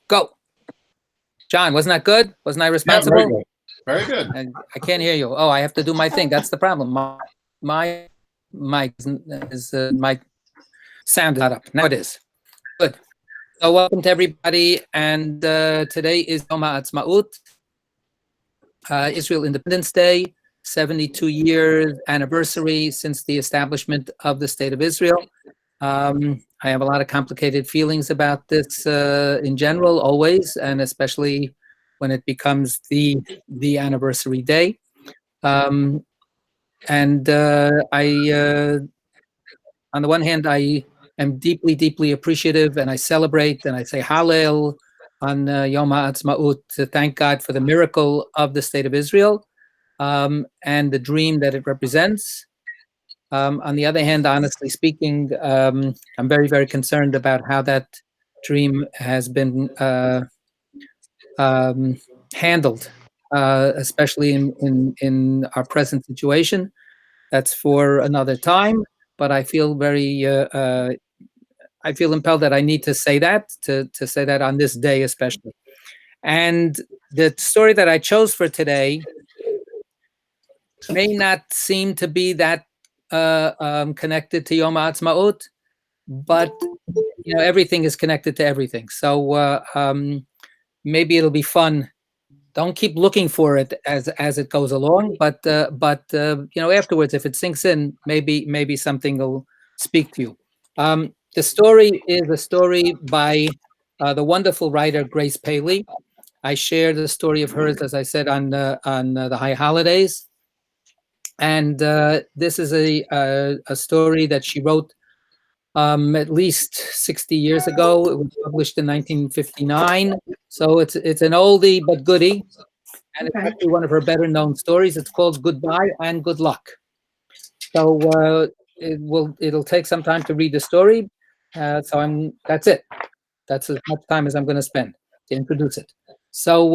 Go. John, wasn't that good? Wasn't I responsible? Yeah, very good. I can't hear you. Oh, I have to do my thing. That's the problem. My mic is my sound is not up. Now it is. Good. So welcome to everybody. And today is Yom HaAtzmaut, Israel Independence Day, 72 years anniversary since the establishment of the State of Israel. I have a lot of complicated feelings about this in general, always, and especially when it becomes the anniversary day. I, on the one hand, I am deeply, deeply appreciative, and I celebrate and I say Hallel on Yom HaAtzmaut to thank God for the miracle of the State of Israel and the dream that it represents. On the other hand, honestly speaking, I'm very, very concerned about how that dream has been handled, especially in our present situation. That's for another time, but I feel very, I feel impelled that I need to say that, to say that on this day especially. And the story that I chose for today may not seem to be that connected to Yom HaAtzmaut, but everything is connected to everything. So maybe it'll be fun. Don't keep looking for it as it goes along, but afterwards, if it sinks in, maybe something will speak to you. The story is a story by the wonderful writer Grace Paley. I shared the story of hers, as I said, on the high holidays. And this is a story that she wrote at least 60 years ago. It was published in 1959. So it's an oldie but goodie. And it's actually one of her better known stories. It's called Goodbye and Good Luck. So it'll take some time to read the story. That's it. That's as much time as I'm going to spend to introduce it. So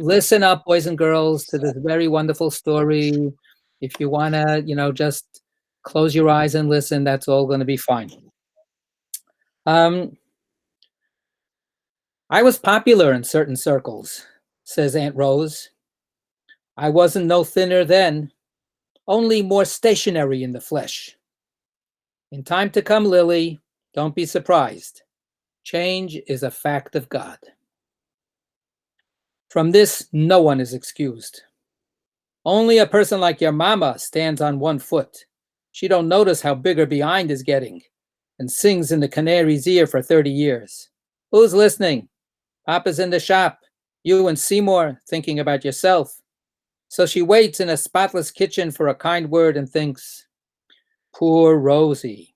listen up, boys and girls, to this very wonderful story. If you want to, just close your eyes and listen, that's all going to be fine. I was popular in certain circles, says Aunt Rose. I wasn't no thinner then, only more stationary in the flesh. In time to come, Lily, don't be surprised. Change is a fact of God. From this, no one is excused. Only a person like your mama stands on one foot. She don't notice how big her behind is getting and sings in the canary's ear for 30 years. Who's listening? Papa's in the shop. You and Seymour thinking about yourself. So she waits in a spotless kitchen for a kind word and thinks, poor Rosie.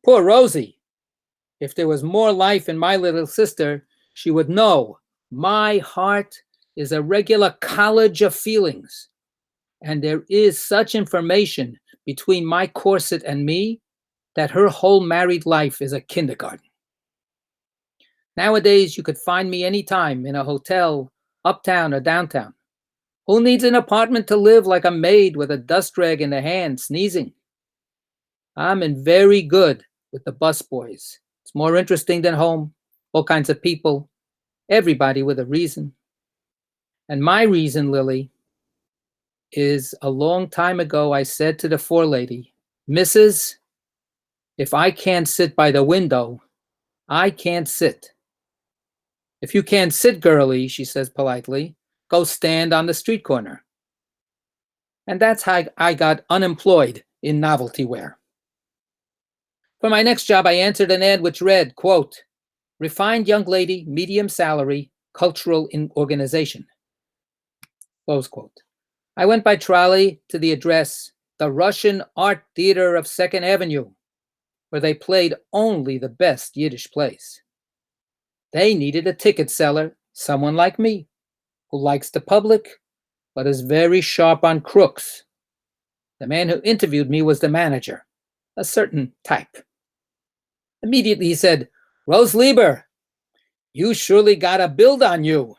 Poor Rosie. If there was more life in my little sister, she would know my heart is a regular college of feelings. And there is such information between my corset and me that her whole married life is a kindergarten. Nowadays, you could find me anytime in a hotel, uptown or downtown. Who needs an apartment to live like a maid with a dust rag in her hand, sneezing? I'm in very good with the busboys. It's more interesting than home, all kinds of people, everybody with a reason. And my reason, Lily, is a long time ago I said to the forelady, Mrs., if I can't sit by the window, I can't sit. If you can't sit, girlie, she says politely, go stand on the street corner. And that's how I got unemployed in novelty wear. For my next job, I answered an ad which read, quote, refined young lady, medium salary, cultural organization, close quote. I went by trolley to the address, the Russian Art Theater of 2nd Avenue, where they played only the best Yiddish plays. They needed a ticket seller, someone like me, who likes the public, but is very sharp on crooks. The man who interviewed me was the manager, a certain type. Immediately he said, Rose Lieber, you surely got a build on you.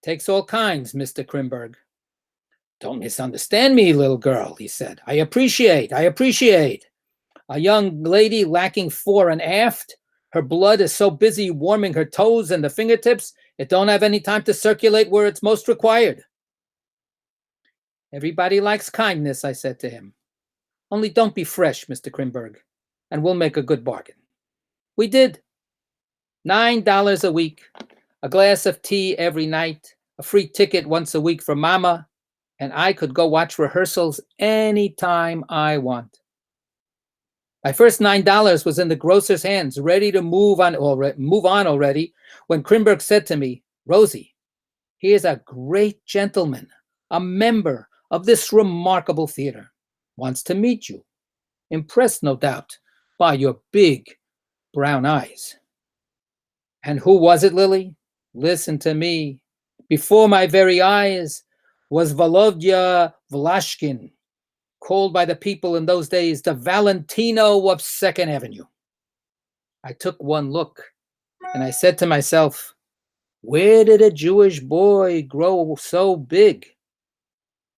Takes all kinds, Mr. Krimberg. Don't misunderstand me, little girl, he said. I appreciate. A young lady lacking fore and aft, Her blood is so busy warming her toes and the fingertips, it don't have any time to circulate where it's most required. Everybody likes kindness, I said to him. Only don't be fresh, Mr. Krimberg, and we'll make a good bargain. We did. $9 a week, a glass of tea every night, a free ticket once a week for Mama, and I could go watch rehearsals anytime I want. My first $9 was in the grocer's hands, ready to move on already, when Krimberg said to me, Rosie, here's a great gentleman, a member of this remarkable theater, wants to meet you, impressed, no doubt, by your big brown eyes. And who was it, Lily? Listen to me. Before my very eyes was Volodya Vlashkin, called by the people in those days the Valentino of 2nd Avenue. I took one look and I said to myself, where did a Jewish boy grow so big?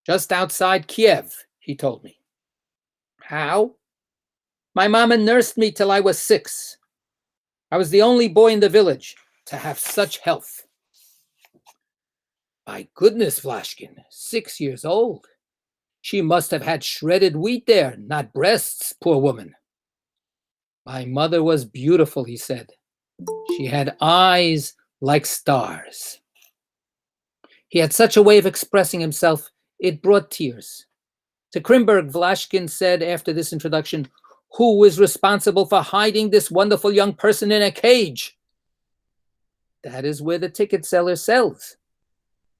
Just outside Kiev, he told me. How? My mama nursed me till I was 6. I was the only boy in the village to have such health. My goodness, Vlashkin, 6 years old. She must have had shredded wheat there, not breasts, poor woman. My mother was beautiful, he said. She had eyes like stars. He had such a way of expressing himself, it brought tears. To Krimberg, Vlashkin said after this introduction, who is responsible for hiding this wonderful young person in a cage? That is where the ticket seller sells.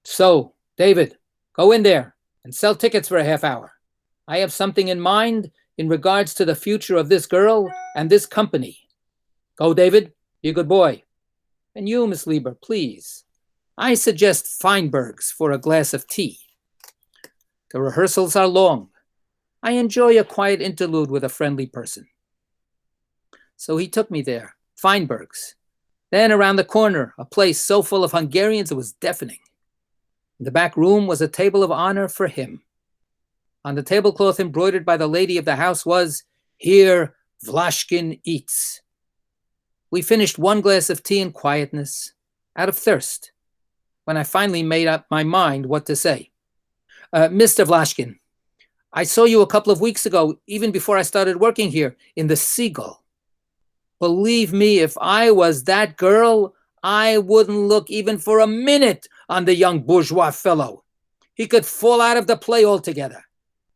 So, David, go in there and sell tickets for a half hour. I have something in mind in regards to the future of this girl and this company. Go, David, be a good boy. And you, Miss Lieber, please. I suggest Feinberg's for a glass of tea. The rehearsals are long. I enjoy a quiet interlude with a friendly person. So he took me there, Feinberg's. Then around the corner, a place so full of Hungarians it was deafening. In the back room was a table of honor for him. On the tablecloth embroidered by the lady of the house was, Here Vlashkin eats. We finished one glass of tea in quietness, out of thirst, when I finally made up my mind what to say. Mr. Vlashkin, I saw you a couple of weeks ago, even before I started working here, in the Seagull. Believe me, if I was that girl, I wouldn't look even for a minute on the young bourgeois fellow. He could fall out of the play altogether.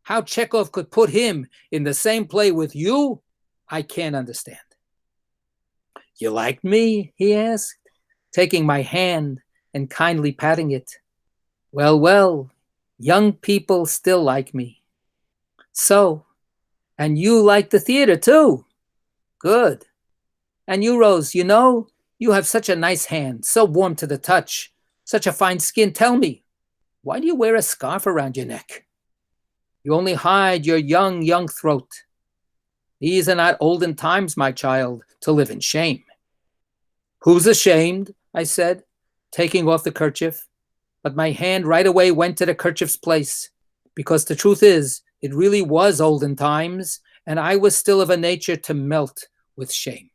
How Chekhov could put him in the same play with you, I can't understand. You like me? He asked, taking my hand and kindly patting it. Well, young people still like me. So, and you like the theater too? Good. And you, Rose, you know, you have such a nice hand, so warm to the touch, such a fine skin. Tell me, why do you wear a scarf around your neck? You only hide your young throat. These are not olden times, my child, to live in shame. Who's ashamed? I said, taking off the kerchief. But my hand right away went to the kerchief's place, because the truth is, it really was olden times, and I was still of a nature to melt with shame.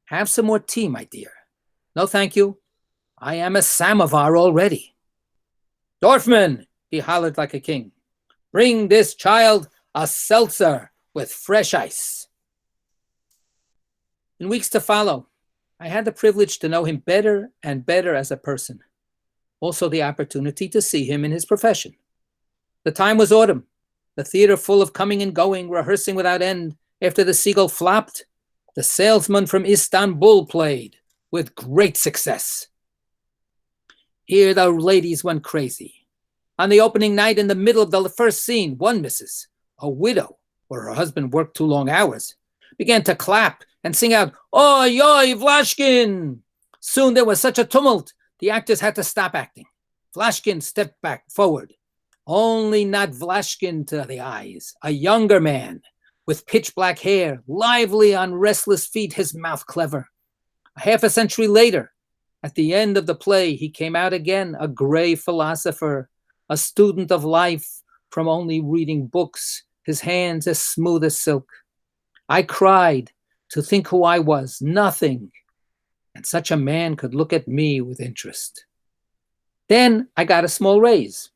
Have some more tea, my dear. No, thank you. I am a samovar already. Dorfman, he hollered like a king. Bring this child a seltzer with fresh ice. In weeks to follow, I had the privilege to know him better and better as a person. Also the opportunity to see him in his profession. The time was autumn, the theater full of coming and going, rehearsing without end. After the Seagull flopped, the salesman from Istanbul played with great success. Here the ladies went crazy. On the opening night, in the middle of the first scene, one missus, a widow, where her husband worked too long hours, began to clap and sing out, Oi, oi, Vlashkin! Soon there was such a tumult, the actors had to stop acting. Vlashkin stepped back forward. Only not Vlashkin to the eyes, a younger man, with pitch black hair, lively on restless feet, his mouth clever. A half a century later, at the end of the play, he came out again, a gray philosopher, a student of life from only reading books, his hands as smooth as silk. I cried to think who I was, nothing. And such a man could look at me with interest. Then I got a small raise,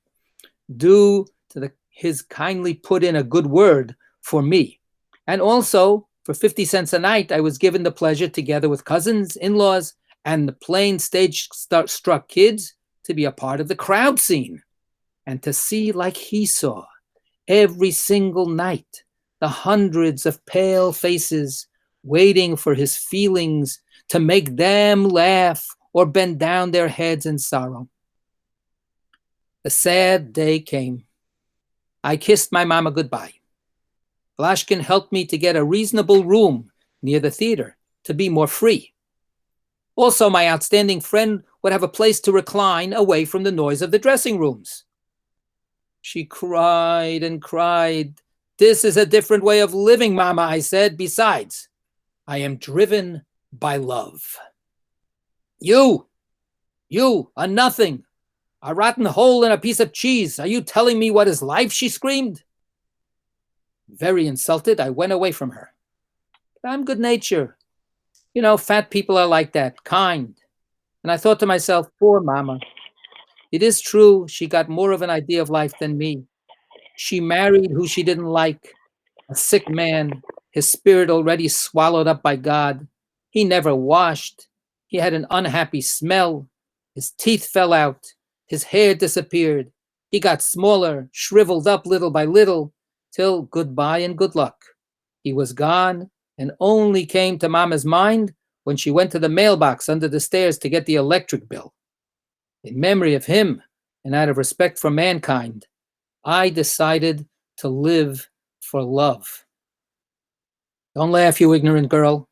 due to his kindly put in a good word for me. And also, for 50 cents a night, I was given the pleasure, together with cousins, in-laws, and the plain stage-struck kids, to be a part of the crowd scene and to see, like he saw, every single night, the hundreds of pale faces waiting for his feelings to make them laugh or bend down their heads in sorrow. The sad day came. I kissed my mama goodbye. Vlashkin helped me to get a reasonable room near the theater to be more free. Also, my outstanding friend would have a place to recline away from the noise of the dressing rooms. She cried and cried. This is a different way of living, Mama, I said. Besides, I am driven by love. You, a nothing, a rotten hole in a piece of cheese. Are you telling me what is life? She screamed. Very insulted, I went away from her. But I'm good-natured. You know, fat people are like that, kind. And I thought to myself, poor Mama. It is true, she got more of an idea of life than me. She married who she didn't like, a sick man, his spirit already swallowed up by God. He never washed. He had an unhappy smell. His teeth fell out. His hair disappeared. He got smaller, shriveled up little by little, till goodbye and good luck. He was gone and only came to Mama's mind when she went to the mailbox under the stairs to get the electric bill. In memory of him, and out of respect for mankind, I decided to live for love. Don't laugh, you ignorant girl.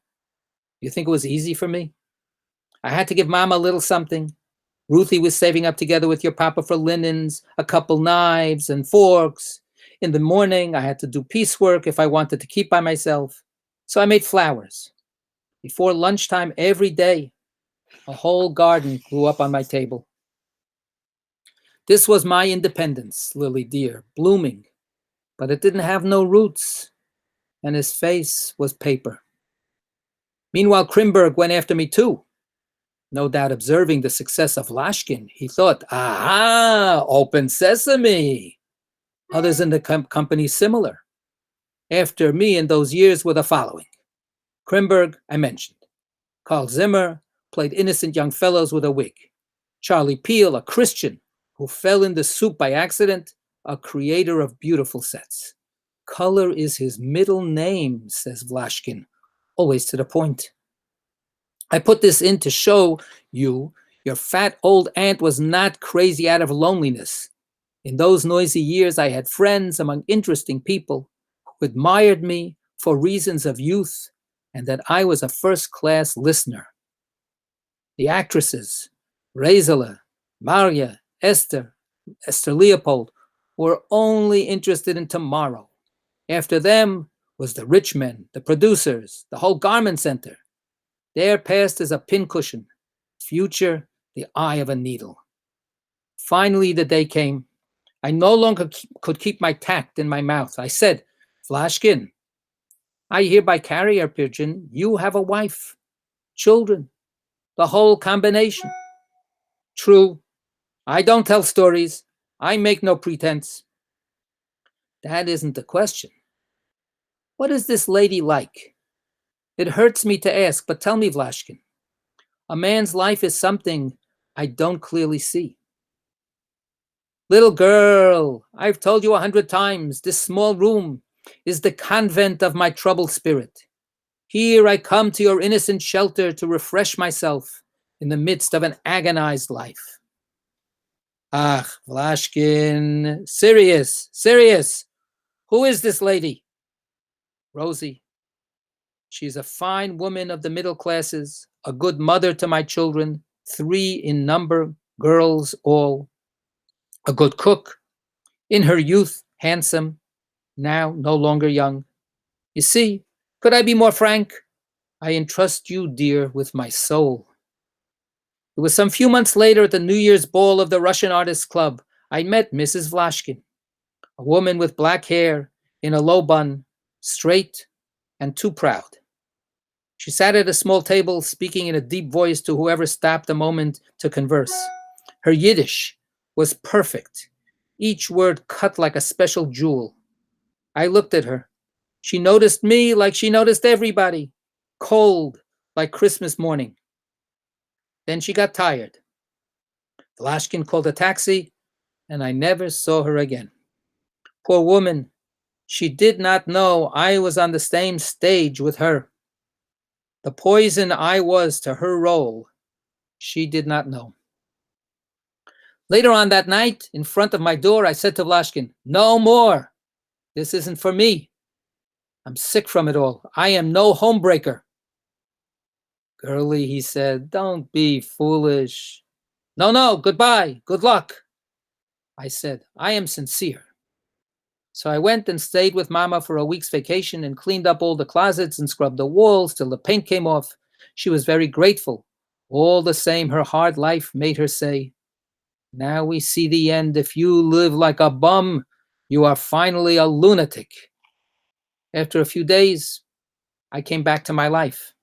You think it was easy for me? I had to give Mama a little something. Ruthie was saving up together with your papa for linens, a couple knives and forks. In the morning, I had to do piecework if I wanted to keep by myself. So I made flowers. Before lunchtime every day, a whole garden grew up on my table. This was my independence, Lily dear, blooming, but it didn't have no roots, and his face was paper. Meanwhile, Krimberg went after me too. No doubt observing the success of Lashkin, he thought, aha, open sesame. Others in the company similar. After me in those years were the following. Krimberg, I mentioned. Carl Zimmer played innocent young fellows with a wig. Charlie Peel, a Christian who fell in the soup by accident, a creator of beautiful sets. Color is his middle name, says Vlashkin, always to the point. I put this in to show you your fat old aunt was not crazy out of loneliness. In those noisy years, I had friends among interesting people who admired me for reasons of youth, and that I was a first-class listener. The actresses, Raisela, Maria, Esther Leopold, were only interested in tomorrow. After them was the rich men, the producers, the whole garment center. Their past is a pincushion, future the eye of a needle. Finally, the day came. I no longer could keep my tact in my mouth. I said, Vlashkin, I hereby carry a pigeon. You have a wife, children, the whole combination. True, I don't tell stories. I make no pretense. That isn't the question. What is this lady like? It hurts me to ask, but tell me, Vlashkin. A man's life is something I don't clearly see. Little girl, I've told you 100 times, this small room is the convent of my troubled spirit. Here I come to your innocent shelter to refresh myself in the midst of an agonized life. Ah, Vlashkin, serious. Who is this lady? Rosie. She's a fine woman of the middle classes, a good mother to my children, 3 in number, girls all. A good cook, in her youth, handsome, now no longer young. You see, could I be more frank? I entrust you, dear, with my soul. It was some few months later at the New Year's ball of the Russian Artists Club. I met Mrs. Vlashkin, a woman with black hair, in a low bun, straight and too proud. She sat at a small table, speaking in a deep voice to whoever stopped a moment to converse. Her Yiddish was perfect, each word cut like a special jewel. I looked at her. She noticed me like she noticed everybody, cold like Christmas morning. Then she got tired. Vlashkin called a taxi, and I never saw her again. Poor woman, she did not know I was on the same stage with her. The poison I was to her role, she did not know. Later on that night, in front of my door, I said to Vlashkin, "No more. This isn't for me. I'm sick from it all. I am no homebreaker." "Girlie," he said, "don't be foolish." No, goodbye, good luck." I said, "I am sincere." So I went and stayed with Mama for a week's vacation and cleaned up all the closets and scrubbed the walls till the paint came off. She was very grateful. All the same, her hard life made her say, "Now we see the end. If you live like a bum, you are finally a lunatic." After a few days, I came back to my life.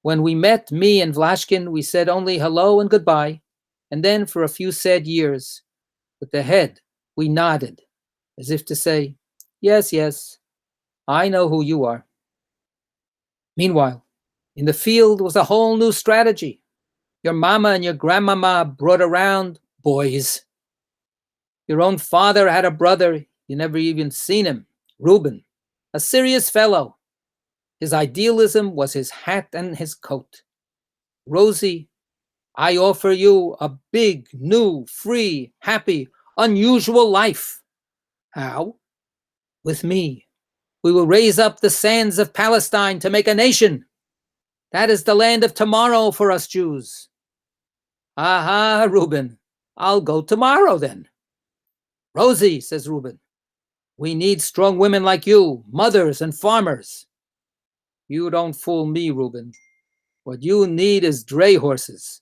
When we met, me and Vlashkin, we said only hello and goodbye, and then for a few sad years, with the head, we nodded, as if to say, yes, I know who you are. Meanwhile, in the field was a whole new strategy. Your mama and your grandmama brought around boys. Your own father had a brother, you never even seen him, Reuben, a serious fellow. His idealism was his hat and his coat. "Rosie, I offer you a big, new, free, happy, unusual life." "How?" "With me. We will raise up the sands of Palestine to make a nation. That is the land of tomorrow for us Jews." "Aha, Reuben, I'll go tomorrow then." "Rosie," says Reuben, "we need strong women like you, mothers and farmers." "You don't fool me, Reuben. What you need is dray horses.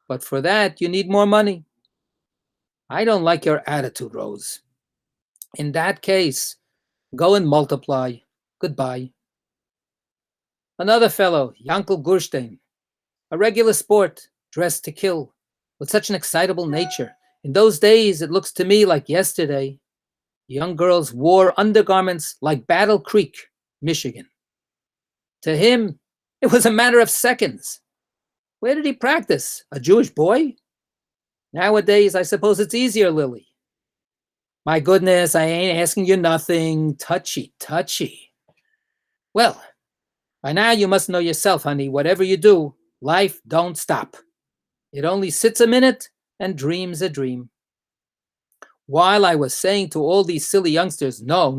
But for that, you need more money." "I don't like your attitude, Rose." "In that case, go and multiply. Goodbye." Another fellow, Yankel Gurstein, a regular sport, dressed to kill, with such an excitable nature. In those days, it looks to me like yesterday. Young girls wore undergarments like Battle Creek, Michigan. To him, it was a matter of seconds. Where did he practice? A Jewish boy? Nowadays, I suppose it's easier, Lily. "My goodness, I ain't asking you nothing. Touchy. Well, by now you must know yourself, honey. Whatever you do, life don't stop. It only sits a minute and dreams a dream." While I was saying to all these silly youngsters, no,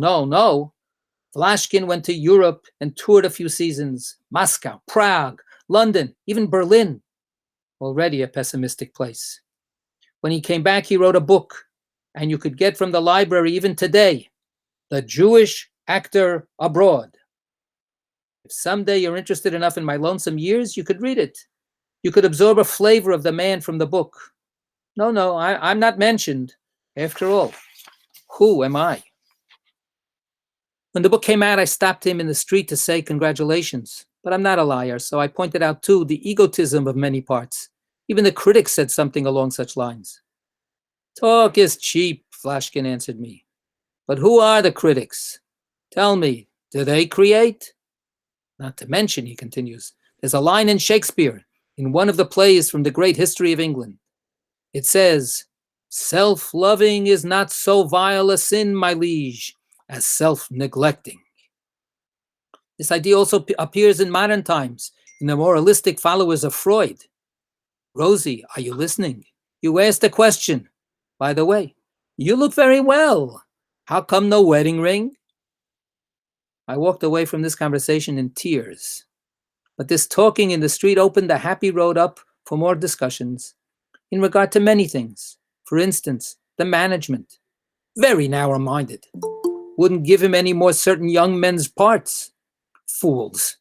Vlashkin went to Europe and toured a few seasons. Moscow, Prague, London, even Berlin. Already a pessimistic place. When he came back, he wrote a book, and you could get from the library even today, "The Jewish Actor Abroad." If someday you're interested enough in my lonesome years, you could read it. You could absorb a flavor of the man from the book. No, I'm not mentioned. After all, who am I? When the book came out, I stopped him in the street to say congratulations. But I'm not a liar, so I pointed out too the egotism of many parts. Even the critics said something along such lines. "Talk is cheap," Vlashkin answered me. "But who are the critics? Tell me, do they create?" "Not to mention," he continues, "there's a line in Shakespeare, in one of the plays from the great history of England. It says, 'Self-loving is not so vile a sin, my liege, as self-neglecting.' This idea also appears in modern times, in the moralistic followers of Freud. Rosie, are you listening? You asked a question. By the way, you look very well. How come no wedding ring?" I walked away from this conversation in tears. But this talking in the street opened a happy road up for more discussions, in regard to many things. For instance, the management. Very narrow-minded. Wouldn't give him any more certain young men's parts. Fools.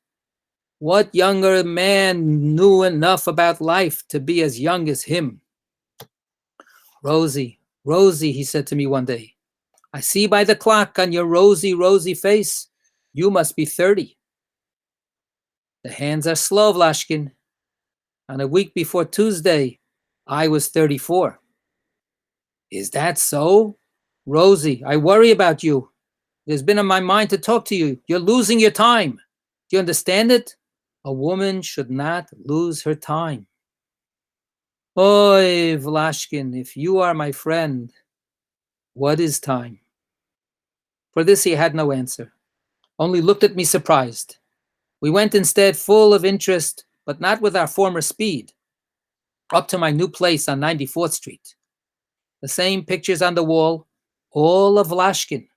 What younger man knew enough about life to be as young as him? Rosie, he said to me one day, "I see by the clock on your rosy face, you must be 30. The hands are slow, Vlashkin. On a week before Tuesday, I was 34. Is that so? Rosie, I worry about you. It has been on my mind to talk to you. You're losing your time. Do you understand it? A woman should not lose her time. Oy, Vlashkin, if you are my friend, what is time? For this he had no answer, only looked at me surprised. We went instead full of interest, but not with our former speed, up to my new place on 94th Street. The same pictures on the wall, all of Vlashkin.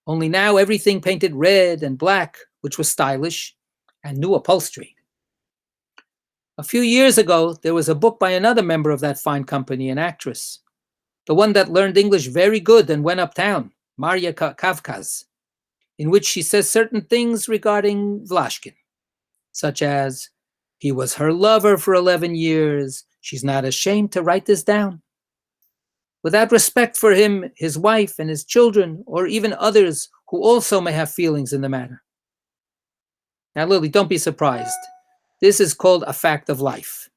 Only now everything painted red and black, which was stylish, and new upholstery. A few years ago, there was a book by another member of that fine company, an actress, the one that learned English very good and went uptown, Marya Kavkaz, in which she says certain things regarding Vlashkin, such as, he was her lover for 11 years, she's not ashamed to write this down. Without respect for him, his wife, and his children, or even others who also may have feelings in the matter. Now, Lily, don't be surprised. This is called a fact of life.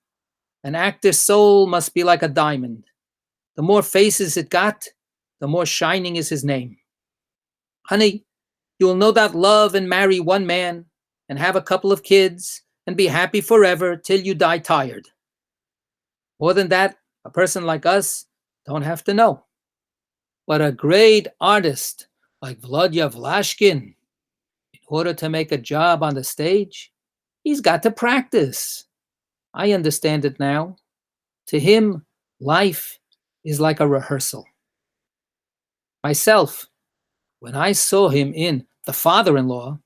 An actor's soul must be like a diamond. The more faces it got, the more shining is his name. Honey, you will no doubt love and marry one man and have a couple of kids and be happy forever till you die tired. More than that, a person like us don't have to know. But a great artist like Volodya Vlashkin, in order to make a job on the stage, he's got to practice. I understand it now. To him, life is like a rehearsal. Myself, when I saw him in The Father-in-Law,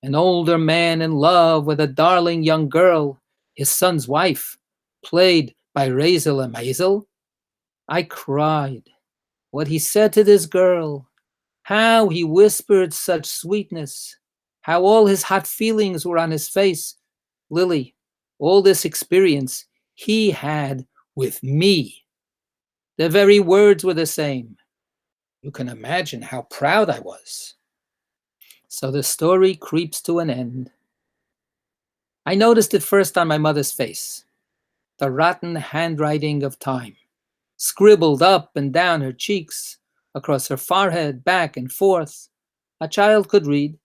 an older man in love with a darling young girl, his son's wife, played by Razel Maisel, I cried. What he said to this girl, how he whispered such sweetness, how all his hot feelings were on his face. Lily, all this experience he had with me. The very words were the same. You can imagine how proud I was. So the story creeps to an end. I noticed it first on my mother's face, the rotten handwriting of time, scribbled up and down her cheeks, across her forehead, back and forth. A child could read.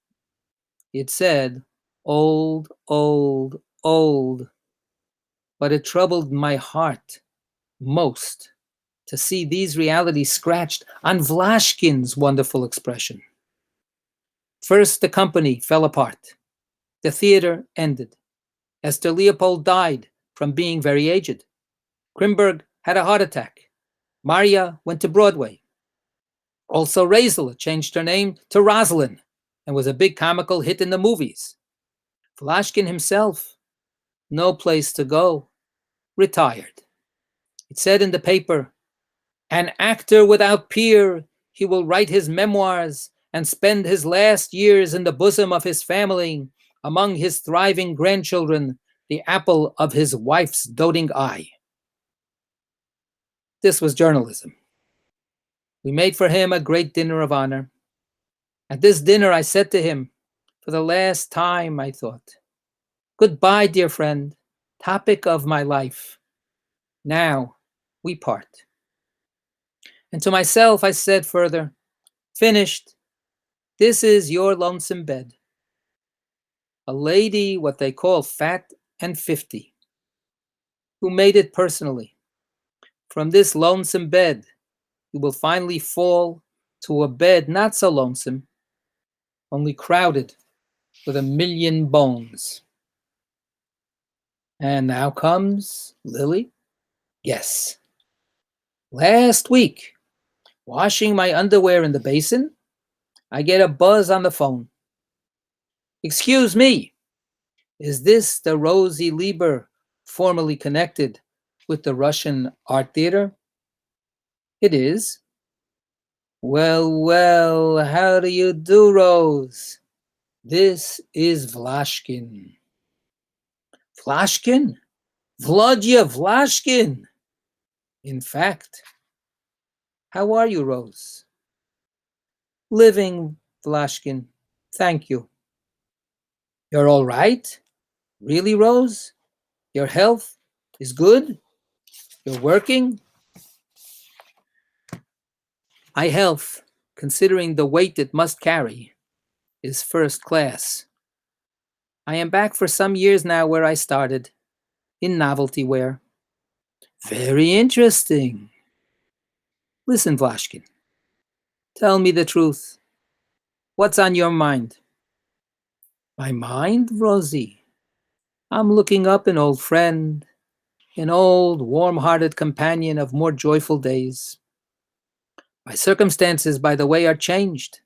It said, old, old, old. But it troubled my heart most to see these realities scratched on Vlashkin's wonderful expression. First, the company fell apart. The theater ended. Esther Leopold died from being very aged. Krimberg had a heart attack. Maria went to Broadway. Also, Razel changed her name to Rosalind and was a big comical hit in the movies. Vlashkin himself, no place to go, retired. It said in the paper, an actor without peer, he will write his memoirs and spend his last years in the bosom of his family, among his thriving grandchildren, the apple of his wife's doting eye. This was journalism. We made for him a great dinner of honor. At this dinner, I said to him, for the last time, I thought, goodbye, dear friend, topic of my life. Now we part. And to myself, I said further, finished. This is your lonesome bed. A lady, what they call fat and 50, who made it personally. From this lonesome bed, you will finally fall to a bed not so lonesome, only crowded with 1,000,000 bones. And now comes Lily. Yes. Last week, washing my underwear in the basin, I get a buzz on the phone. Excuse me, is this the Rosie Lieber formerly connected with the Russian Art Theater? It is. Well, well, how do you do, Rose? This is Vlashkin. Vlashkin? Volodya Vlashkin! In fact, how are you, Rose? Living, Vlashkin. Thank you. You're all right? Really, Rose? Your health is good? You're working? My health, considering the weight it must carry, is first class. I am back for some years now where I started, in novelty wear. Very interesting. Listen, Vlashkin, tell me the truth. What's on your mind? My mind, Rosie? I'm looking up an old friend, an old, warm-hearted companion of more joyful days. My circumstances, by the way, are changed.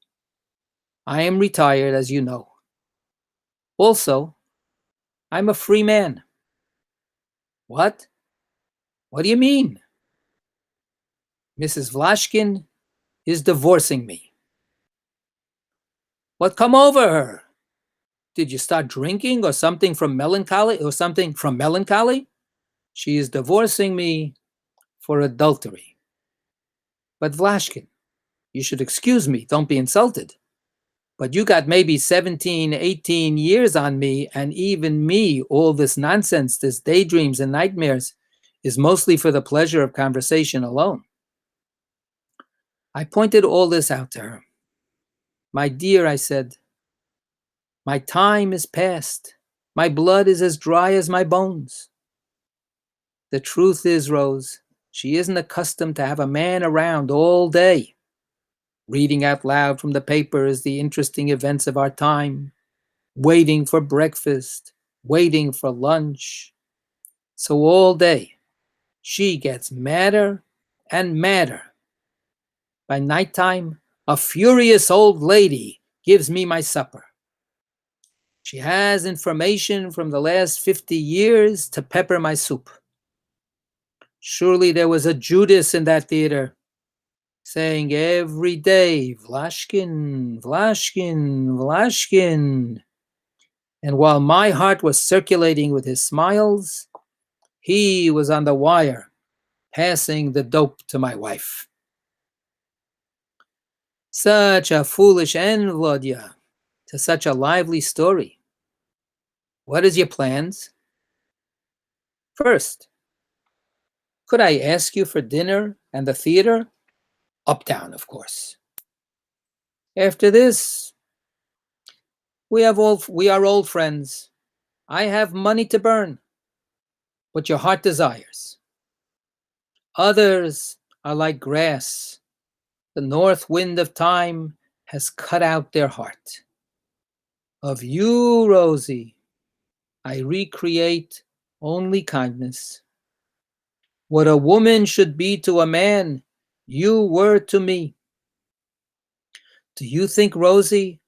I am retired, as you know. Also, I'm a free man. What? What do you mean? Mrs. Vlashkin is divorcing me. What come over her? Did you start drinking or something from melancholy? She is divorcing me for adultery. But Vlashkin, you should excuse me, don't be insulted. But you got maybe 17, 18 years on me, and even me, all this nonsense, this daydreams and nightmares, is mostly for the pleasure of conversation alone. I pointed all this out to her. My dear, I said, my time is past. My blood is as dry as my bones. The truth is, Rose, she isn't accustomed to have a man around all day, reading out loud from the papers the interesting events of our time, waiting for breakfast, waiting for lunch. So all day, she gets madder and madder. By nighttime, a furious old lady gives me my supper. She has information from the last 50 years to pepper my soup. Surely there was a Judas in that theater, saying every day, Vlashkin, Vlashkin, Vlashkin. And while my heart was circulating with his smiles, he was on the wire, passing the dope to my wife. Such a foolish end, Volodya, to such a lively story. What is your plans? First, could I ask you for dinner and the theater? Uptown, of course. After this, we are old friends. I have money to burn, what your heart desires. Others are like grass. The north wind of time has cut out their heart. Of you, Rosie, I recreate only kindness. What a woman should be to a man, you were to me. Do you think, Rosie,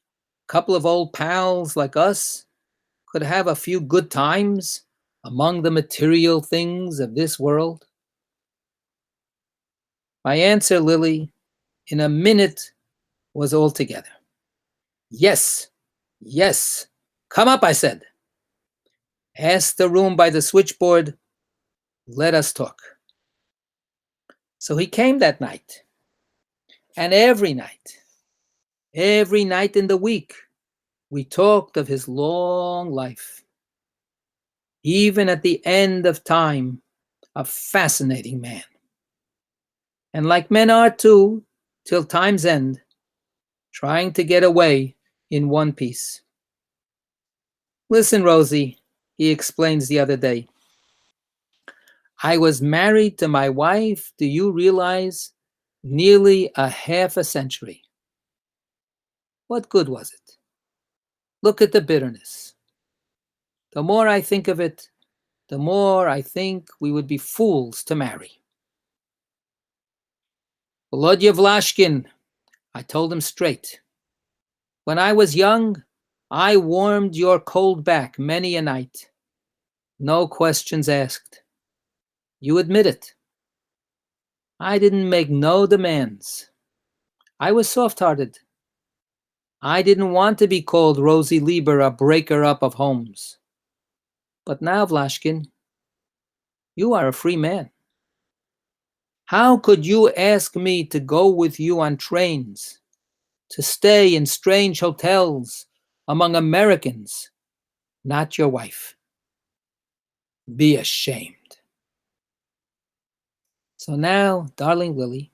a couple of old pals like us could have a few good times among the material things of this world? My answer, Lily, in a minute was altogether. Yes, yes. Come up, I said. Ask the room by the switchboard. Let us talk. So he came that night. And every night in the week, we talked of his long life. Even at the end of time, a fascinating man. And like men are too, till time's end, trying to get away in one piece. Listen, Rosie, he explains the other day. I was married to my wife, do you realize, nearly a half a century. What good was it? Look at the bitterness. The more I think of it, the more I think we would be fools to marry. Volodya Vlashkin, I told him straight. When I was young, I warmed your cold back many a night. No questions asked. You admit it. I didn't make no demands. I was soft-hearted. I didn't want to be called Rosie Lieber, a breaker up of homes. But now, Vlashkin, you are a free man. How could you ask me to go with you on trains, to stay in strange hotels among Americans, not your wife? be ashamed. So now, darling Lily,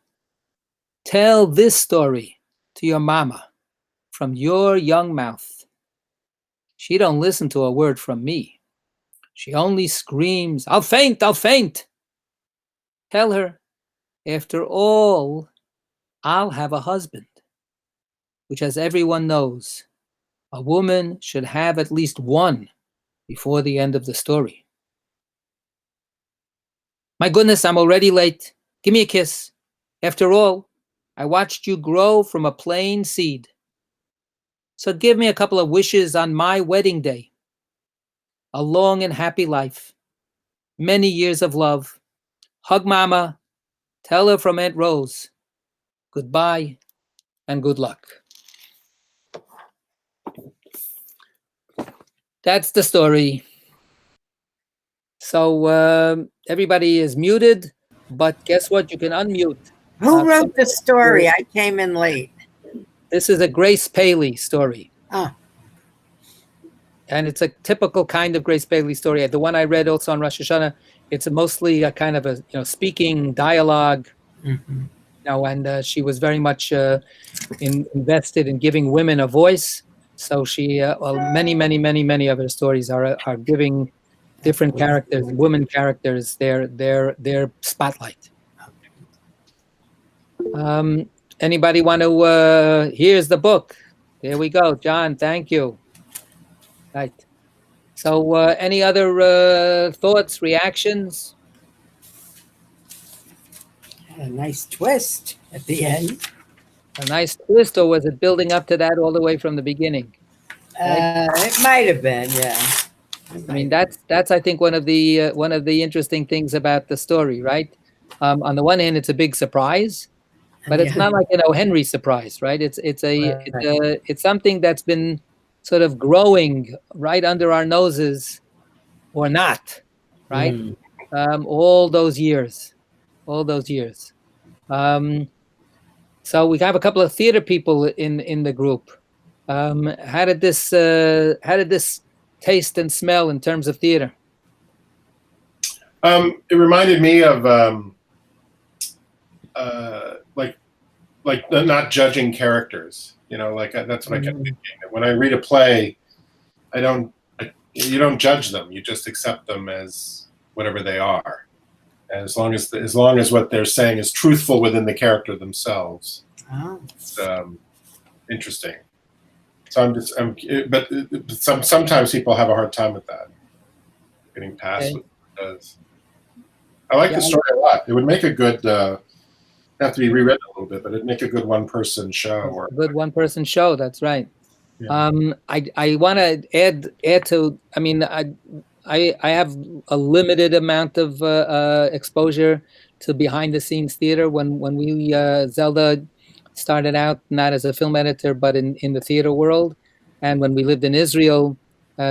tell this story to your mama from your young mouth. She don't listen to a word from me. She only screams, I'll faint, I'll faint. Tell her, after all, I'll have a husband, which, as everyone knows, a woman should have at least one before the end of the story. My goodness, I'm already late. Give me a kiss. After all, I watched you grow from a plain seed. So give me a couple of wishes on my wedding day. A long and happy life. Many years of love. Hug Mama. Tell her from Aunt Rose. Goodbye and good luck. That's the story. So everybody is muted, but guess what? You can unmute. Who wrote the story? I came in late. This is a Grace Paley story. Oh. And it's a typical kind of Grace Paley story. The one I read also on Rosh Hashanah, it's mostly a kind of a speaking dialogue. Mm-hmm. And she was very much invested in giving women a voice. So she, many of her stories are giving different characters, women characters, their spotlight. Anybody want to? Here's the book. There we go, John. Thank you. Right. So, any other thoughts, reactions? A nice twist at the end. A nice twist, or was it building up to that all the way from the beginning? Right? It might have been, yeah. I mean, that's I think one of the interesting things about the story, right? On the one hand, it's a big surprise, but it's not like Henry surprise, right? It's something that's been sort of growing right under our noses, or not, right? All those years. So we have a couple of theater people in the group. How did this taste and smell in terms of theater? It reminded me of like not judging characters. That's what I kept thinking. When I read a play, you don't judge them. You just accept them as whatever they are, and as long as what they're saying is truthful within the character themselves. Oh. It's interesting. So but sometimes people have a hard time with that, getting past what it does. I like the story a lot. It would make a good, have to be rewritten a little bit, but it'd make a good one-person show. Or a good one-person show. That's right. Yeah. I want to add to. I mean, I have a limited amount of exposure to behind-the-scenes theater. When we Zelda started out not as a film editor, but in the theater world, and when we lived in Israel,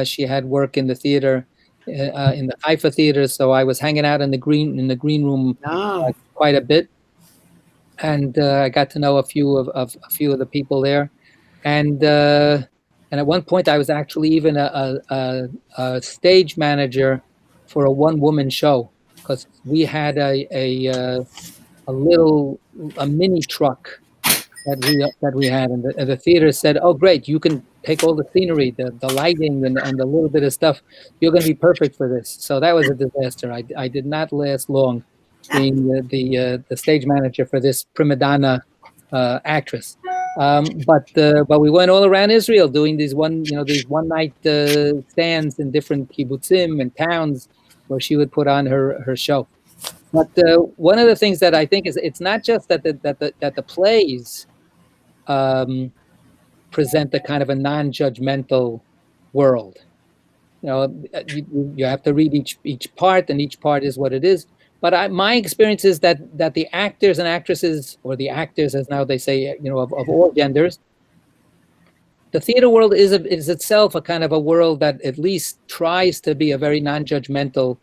she had work in the theater, in the Haifa theater. So I was hanging out in the green room quite a bit, and I got to know a few of the people there, and at one point I was actually even a stage manager for a one-woman show, because we had a mini truck that we had, and the theater said, "Oh, great! You can take all the scenery, the lighting, and a little bit of stuff. You're going to be perfect for this." So that was a disaster. I did not last long being the stage manager for this prima donna actress. But we went all around Israel doing these one night stands in different kibbutzim and towns where she would put on her show. But one of the things that I think is, it's not just that the plays present a kind of a non-judgmental world. You have to read each part, and each part is what it is. But my experience is that the actors and actresses, or the actors, as now they say, of all genders, the theater world is itself a kind of a world that at least tries to be a very non-judgmental,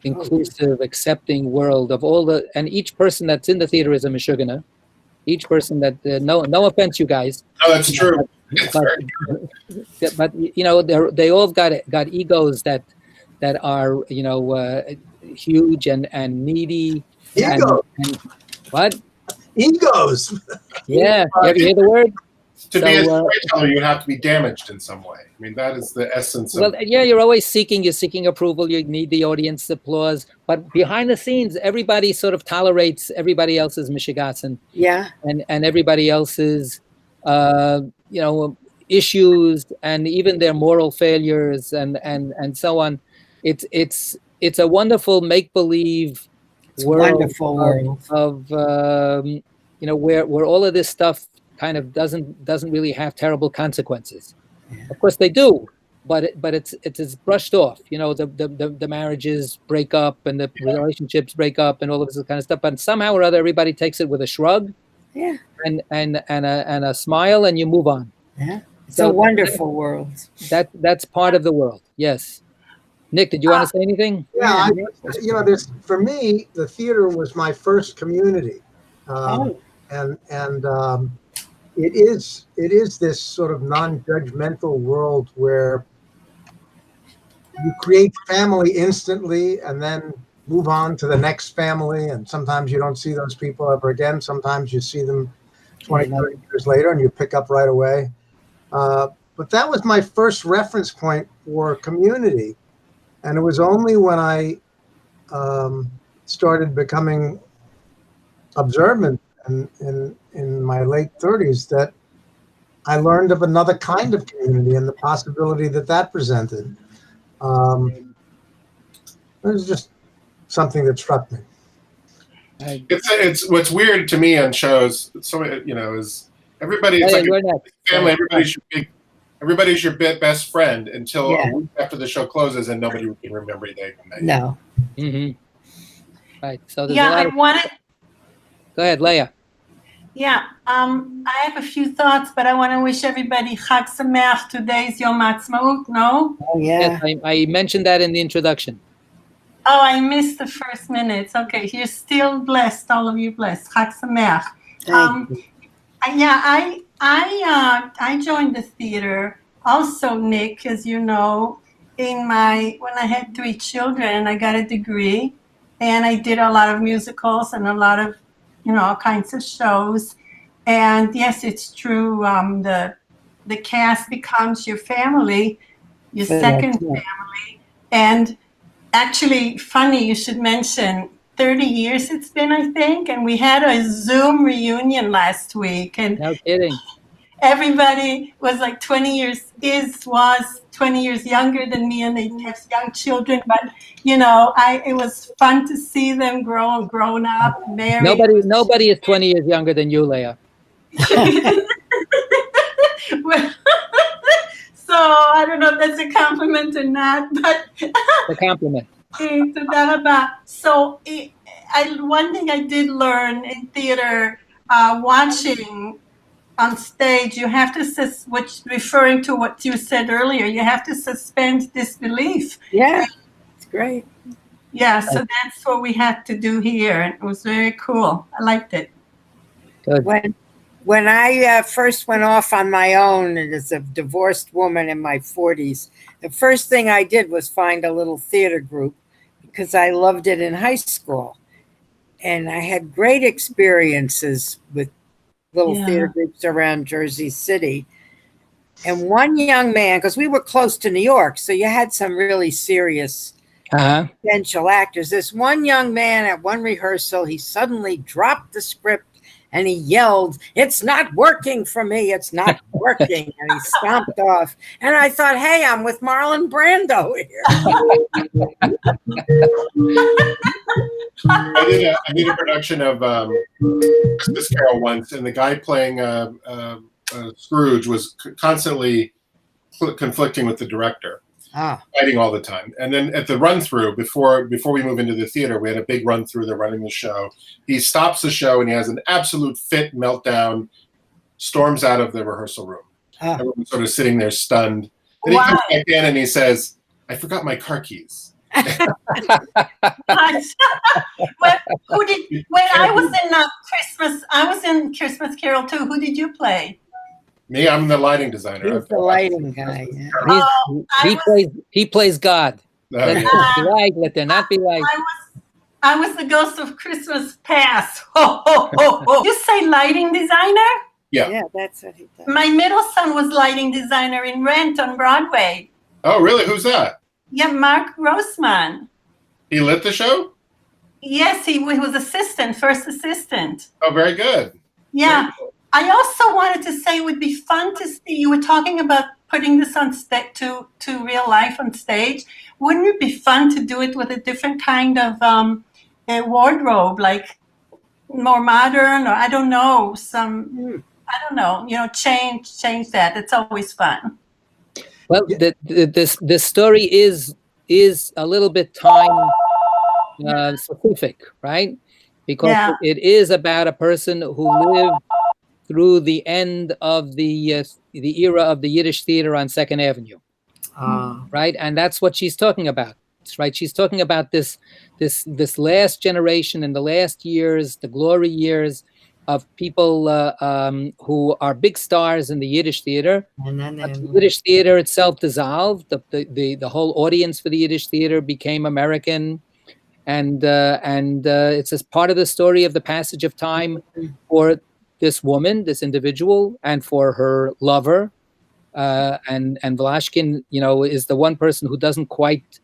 inclusive, accepting world of all and each person that's in the theater is a meshugana. Each person that no offense, you guys. No, that's true. But they all got egos that that are huge and needy. Ego. And what? Egos. Yeah, you hear the word? To be a So, storyteller, you have to be damaged in some way. I mean, that is the essence of. Well, yeah, you're seeking approval. You need the audience applause, but behind the scenes, everybody sort of tolerates everybody else's mishigatsin Yeah. and everybody else's, issues and even their moral failures and so on. It's a wonderful make believe It's a world wonderful world. of where all of this stuff kind of doesn't really have terrible consequences. Yeah. Of course they do, but it's brushed off. The marriages break up and the relationships break up and all of this kind of stuff. But somehow or other, everybody takes it with a shrug, Yeah. and a smile, and you move on. Yeah. It's So a wonderful world. That's part of the world. Yes. Nick, did you want to say anything? Yeah, for me, the theater was my first community, and it is this sort of non-judgmental world where you create family instantly and then move on to the next family, and sometimes you don't see those people ever again. Sometimes you see them 20, 30 years later and you pick up right away. But that was my first reference point for community. And it was only when I started becoming observant in my late 30s that I learned of another kind of community and the possibility that presented. It was just something that struck me. It's what's weird to me on shows. So is everybody? It's like a family. Everybody's your best friend until a week after the show closes, and nobody can remember they met. No. Mm-hmm. Right. So there's I wanted. Go ahead, Leah. Yeah, I have a few thoughts, but I want to wish everybody Chag Sameach. Today's Yom Ha'atzmaut, no? Oh, yeah. Yes, I mentioned that in the introduction. Oh, I missed the first minutes. Okay, you're still blessed, all of you blessed. Chag Sameach. I joined the theater also, Nick, as you know, when I had 3 children and I got a degree, and I did a lot of musicals and a lot of all kinds of shows. And yes, it's true. The cast becomes your family, your second family. And actually, funny you should mention, 30 years it's been, I think. And we had a Zoom reunion last week. And no kidding. Everybody was like 20 years younger than me, and they have young children. But it was fun to see them grown up, married. Nobody is 20 years younger than you, Leah. Well, so I don't know if that's a compliment or not, but a compliment. So one thing I did learn in theater, watching on stage, you have to, referring to what you said earlier, you have to suspend disbelief. Yeah, it's great. Yeah, so that's what we had to do here, and it was very cool. I liked it. Good. When I first went off on my own as a divorced woman in my 40s, the first thing I did was find a little theater group because I loved it in high school. And I had great experiences with little theater groups around Jersey City. And one young man, because we were close to New York, so you had some really serious potential actors. This one young man at one rehearsal, he suddenly dropped the script and he yelled, "It's not working for me. It's not working." And he stomped off. And I thought, hey, I'm with Marlon Brando here. I did a production of Christmas Carol once, and the guy playing Scrooge was constantly conflicting with the director, fighting all the time. And then at the run-through, before we move into the theater, we had a big run-through. They're running the show. He stops the show, and he has an absolute fit meltdown, storms out of the rehearsal room. Everyone's sort of sitting there stunned. And he comes back in, and he says, "I forgot my car keys." When I was in Christmas Carol too. Who did you play? Me, I'm the lighting designer. He's the lighting guy. Yeah. He plays God. No, Let yeah. there not be light. Let there not be light. I was the ghost of Christmas past. Ho, ho, ho, ho. You say lighting designer? Yeah. Yeah, that's what he does. My middle son was lighting designer in Rent on Broadway. Oh, really? Who's that? Yeah, Mark Grossman. He lit the show? Yes, he was first assistant. Oh, very good. Yeah. Very cool. I also wanted to say it would be fun to see, you were talking about putting this on to real life on stage. Wouldn't it be fun to do it with a different kind of a wardrobe, like more modern, or I don't know, change that. It's always fun. Well, this story is a little bit time specific, right? Because it is about a person who lived through the end of the era of the Yiddish theater on Second Avenue, right? And that's what she's talking about, right? She's talking about this last generation and the last years, the glory years of people who are big stars in the Yiddish theater. And then The Yiddish theater itself dissolved. The whole audience for the Yiddish theater became American. And it's as part of the story of the passage of time for this woman, this individual, and for her lover. And Vlashkin, is the one person who doesn't quite,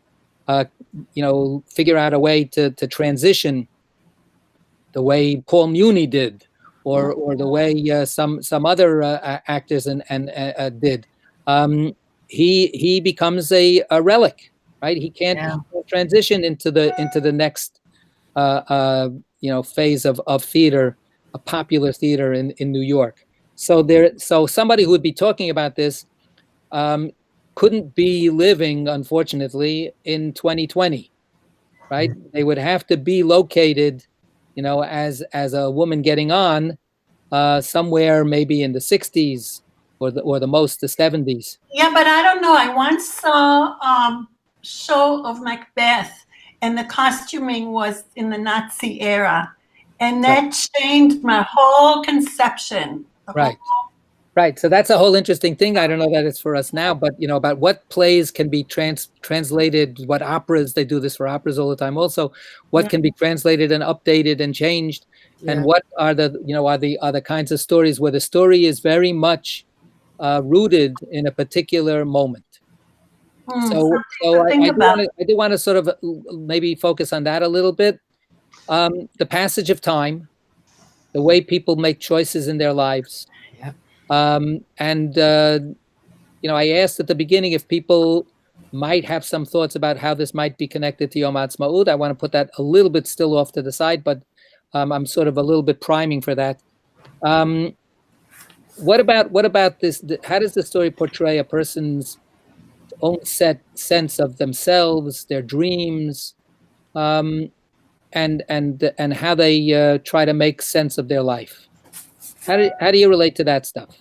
figure out a way to transition the way Paul Muni did, or the way some other actors and did. He becomes a relic. Right, he can't transition into the next phase of theater, a popular theater in New York. So somebody who would be talking about this couldn't be living, unfortunately, in 2020. Right, they would have to be located, as a woman getting on somewhere maybe in the 60s or the most the 70s. Yeah, but I don't know. I once saw show of Macbeth, and the costuming was in the Nazi era, and that changed my whole conception. Right. So that's a whole interesting thing. I don't know that it's for us now, but about what plays can be translated, what operas, they do this for operas all the time also, what can be translated and updated and changed, and what are the kinds of stories where the story is very much rooted in a particular moment. So I do want to sort of maybe focus on that a little bit. The passage of time, the way people make choices in their lives. I asked at the beginning if people might have some thoughts about how this might be connected to Yom Ha'atzmaut. I want to put that a little bit still off to the side, but I'm sort of a little bit priming for that. What about this? How does the story portray a person's own sense of themselves, their dreams, and how they try to make sense of their life? How do you relate to that stuff?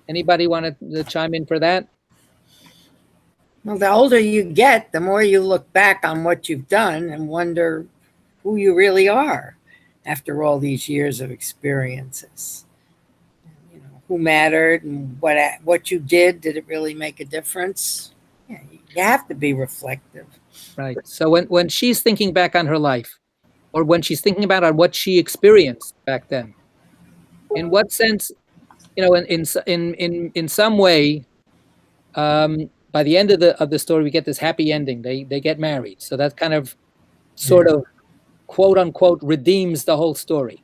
Anybody want to chime in for that? Well, the older you get, the more you look back on what you've done and wonder who you really are after all these years of experiences. Who mattered and what you did it really make a difference? Yeah, you have to be reflective. Right. So when she's thinking back on her life, or when she's thinking about what she experienced back then, in what sense, in some way, by the end of the story, we get this happy ending. They get married. So that kind of sort of quote unquote redeems the whole story.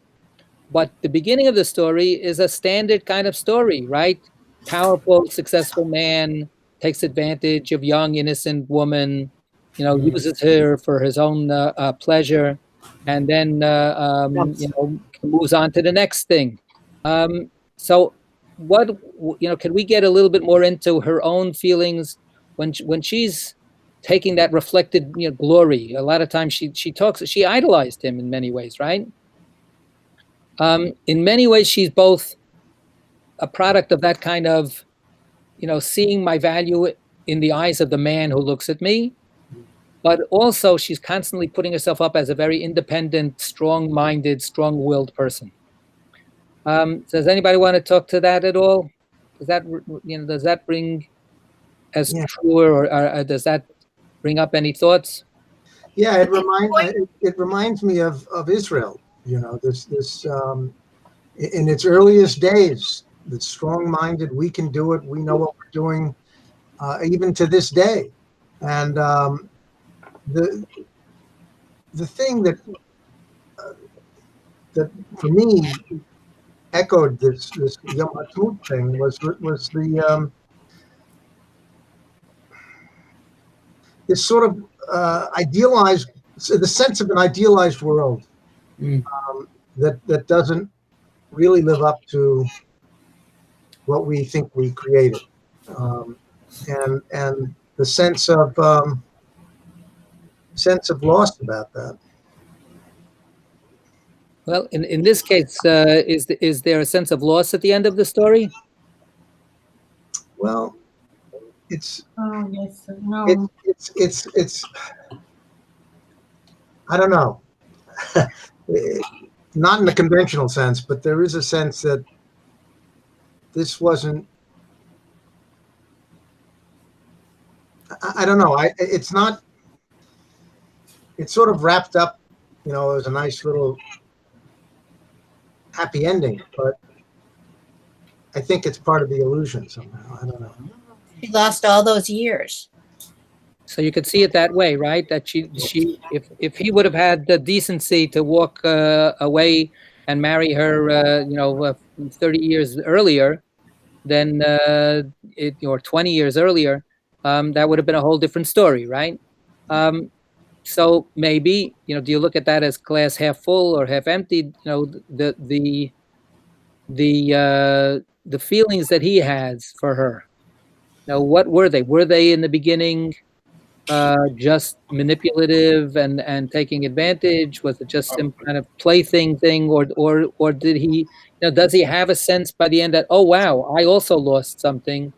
But the beginning of the story is a standard kind of story, right? Powerful, successful man takes advantage of young, innocent woman, uses her for his own pleasure, and then moves on to the next thing. So, can we get a little bit more into her own feelings when she's taking that reflected glory? A lot of times she idolized him in many ways, right? In many ways, she's both a product of that kind of, seeing my value in the eyes of the man who looks at me, but also she's constantly putting herself up as a very independent, strong-minded, strong-willed person. Does anybody want to talk to that at all? Does that bring as true, or does that bring up any thoughts? Yeah, it reminds me of Israel. You know, this in its earliest days, the strong-minded, we can do it. We know what we're doing, even to this day. And the thing that for me echoed this Yom Ha'atzmaut thing was the this sort of idealized, the sense of an idealized world that doesn't really live up to what we think we created, and the sense of loss about that. Well, in this case, is there a sense of loss at the end of the story? Well, it's Oh, yes. No. it's I don't know. Not in the conventional sense, but there is a sense that this wasn't. I don't know. It's not. It's sort of wrapped up, you know, as a nice little happy ending, but I think it's part of the illusion somehow. I don't know. She lost all those years. So you could see it that way, right? That she if he would have had the decency to walk away and marry her, 30 years earlier, then or 20 years earlier, that would have been a whole different story, right? So maybe, do you look at that as glass half full or half empty? The feelings that he has for her. Now, what were they? Were they in the beginning just manipulative and taking advantage? Was it just some kind of plaything thing, or did he? Does he have a sense by the end that, oh wow, I also lost something?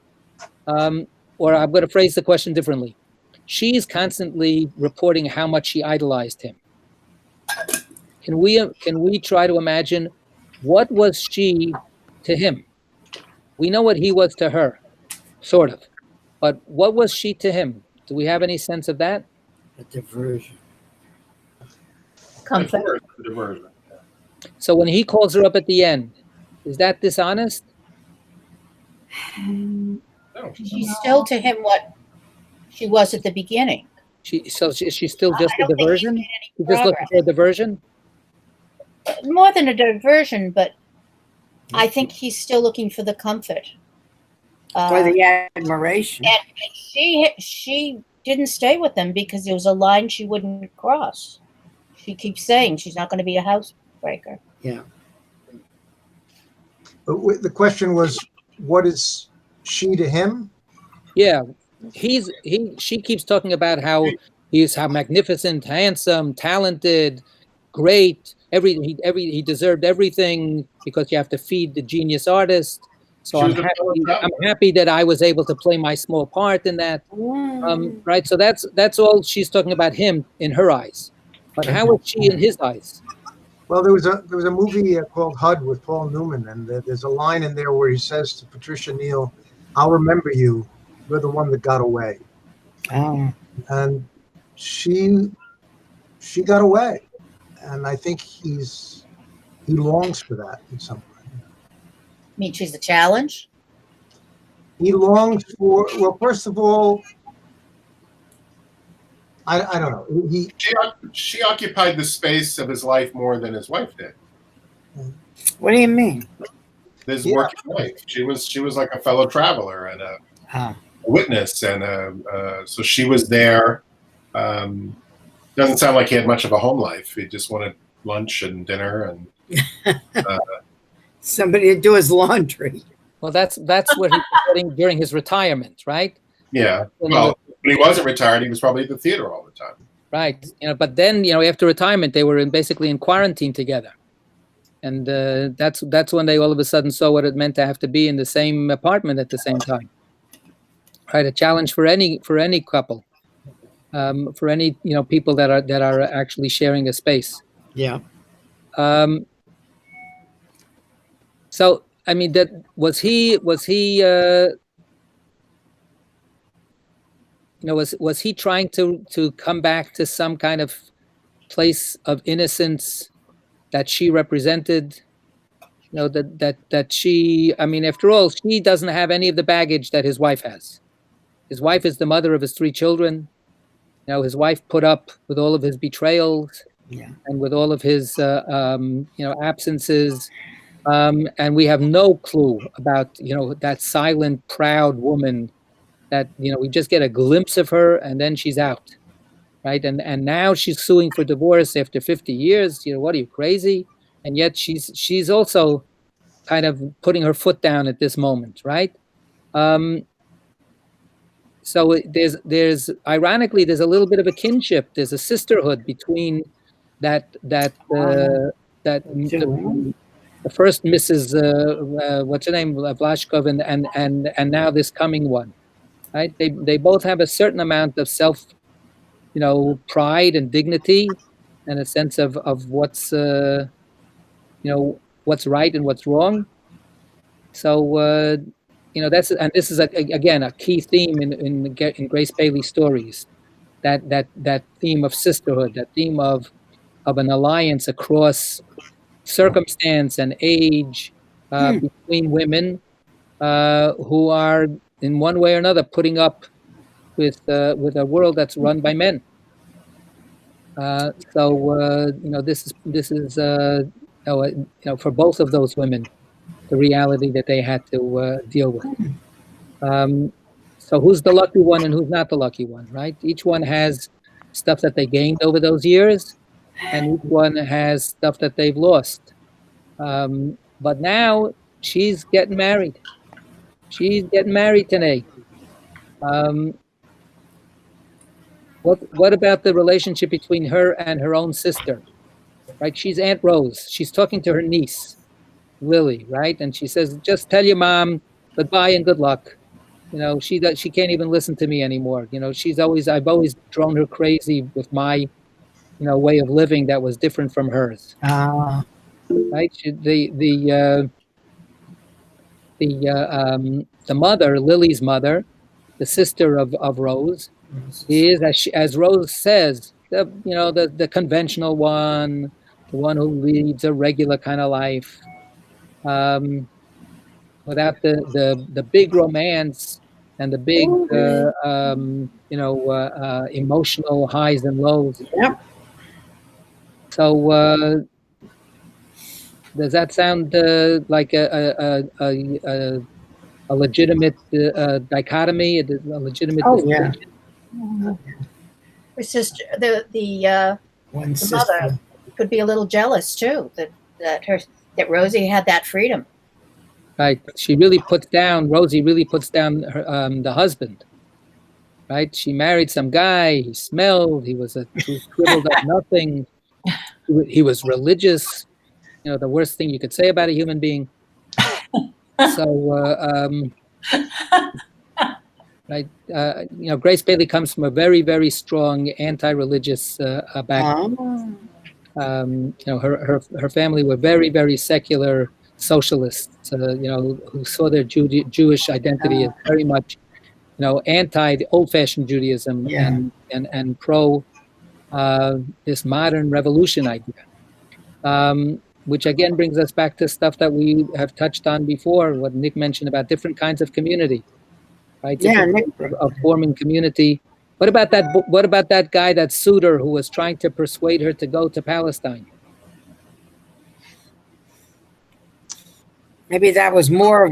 Or I'm going to phrase the question differently. She's constantly reporting how much she idolized him. Can we try to imagine what was she to him? We know what he was to her, sort of, but what was she to him? Do we have any sense of that? A diversion. Comfort. Diversion. So when he calls her up at the end, is that dishonest? No. She's still to him what she was at the beginning. She's still just I a don't think he's diversion? made any She's just looking progress. for a diversion? More than a diversion, but I think he's still looking for the comfort. For the admiration. And she didn't stay with him because there was a line she wouldn't cross. She keeps saying she's not going to be a housebreaker. Yeah. But the question was, what is she to him? Yeah. She keeps talking about how magnificent, handsome, talented, great, he deserved everything because you have to feed the genius artist. So I'm happy that I was able to play my small part in that. Right. So that's all she's talking about him in her eyes. But how is she in his eyes? Well, there was a movie called HUD with Paul Newman, and there's a line in there where he says to Patricia Neal, "I'll remember you. You're the one that got away." Oh. And she got away, and I think he longs for that in some way. I mean, she's a challenge. He longs for, well, first of all, I don't know. She occupied the space of his life more than his wife did. What do you mean? His working life. She was like a fellow traveler and a witness, and so she was there. Doesn't sound like he had much of a home life. He just wanted lunch and dinner and Somebody to do his laundry. Well, that's what he was getting during his retirement, right? Yeah. Well, when he wasn't retired, he was probably at the theater all the time. Right. But then, after retirement, they were basically in quarantine together. And that's when they all of a sudden saw what it meant to have to be in the same apartment at the same time. Right. A challenge for any couple, for any, people that are actually sharing a space. Yeah. So, I mean, was he was he trying to come back to some kind of place of innocence that she represented? That she, I mean, after all, she doesn't have any of the baggage that his wife has. His wife is the mother of his 3 children. His wife put up with all of his betrayals and with all of his, absences. And we have no clue about, that silent, proud woman that, we just get a glimpse of her and then she's out, right? And now she's suing for divorce after 50 years. What are you, crazy? And yet she's also kind of putting her foot down at this moment, right? So there's ironically, there's a little bit of a kinship. There's a sisterhood between the first Mrs. What's her name, Vlashkov, and now this coming one, right? They both have a certain amount of self, pride and dignity, and a sense of what's what's right and what's wrong. So this is again a key theme in Grace Bailey's stories, that theme of sisterhood, that theme of an alliance across circumstance and age between women who are in one way or another putting up with a world that's run by men. This is for both of those women, the reality that they had to deal with. So who's the lucky one and who's not the lucky one, right? Each one has stuff that they gained over those years, and each one has stuff that they've lost. But now she's getting married. She's getting married today. What about the relationship between her and her own sister? Right? She's Aunt Rose. She's talking to her niece, Lily, right? And she says, "Just tell your mom goodbye and good luck." She can't even listen to me anymore. I've always drawn her crazy with my, way of living that was different from hers. Right? The mother, Lily's mother, the sister of Rose, is, as Rose says, the conventional one, the one who leads a regular kind of life, without the big romance and the big emotional highs and lows. Yep. So does that sound like a legitimate dichotomy, a legitimate distinction? Her sister, the mother could be a little jealous too, that Rosie had that freedom. Right. Rosie really puts down her, the husband. Right. She married some guy. He smelled. He scribbled up nothing. He was religious. The worst thing you could say about a human being. So, right. Grace Bailey comes from a very, very strong anti-religious background. Her family were very, very secular socialists, who saw their Jewish identity as very much, anti the old-fashioned Judaism and pro this modern revolution idea, which again brings us back to stuff that we have touched on before, what Nick mentioned about different kinds of community, right? Of forming community. What about that guy, that suitor who was trying to persuade her to go to Palestine? Maybe that was more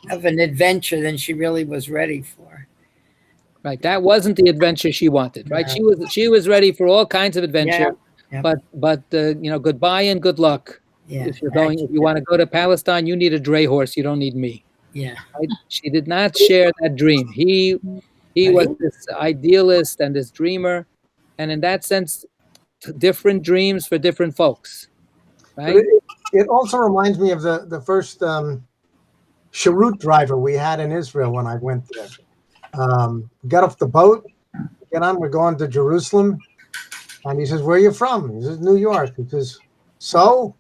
of an adventure than she really was ready for. Right, that wasn't the adventure she wanted. Right, she was ready for all kinds of adventure, but goodbye and good luck. Yeah, if you want to go to Palestine, you need a dray horse. You don't need me. Yeah, right? She did not share that dream. He was this idealist and this dreamer, and in that sense, different dreams for different folks. Right. It also reminds me of the first Sharut driver we had in Israel when I went there. Got off the boat, get on, we're going to Jerusalem. And he says, "Where are you from?" He says, "New York." He says, "So,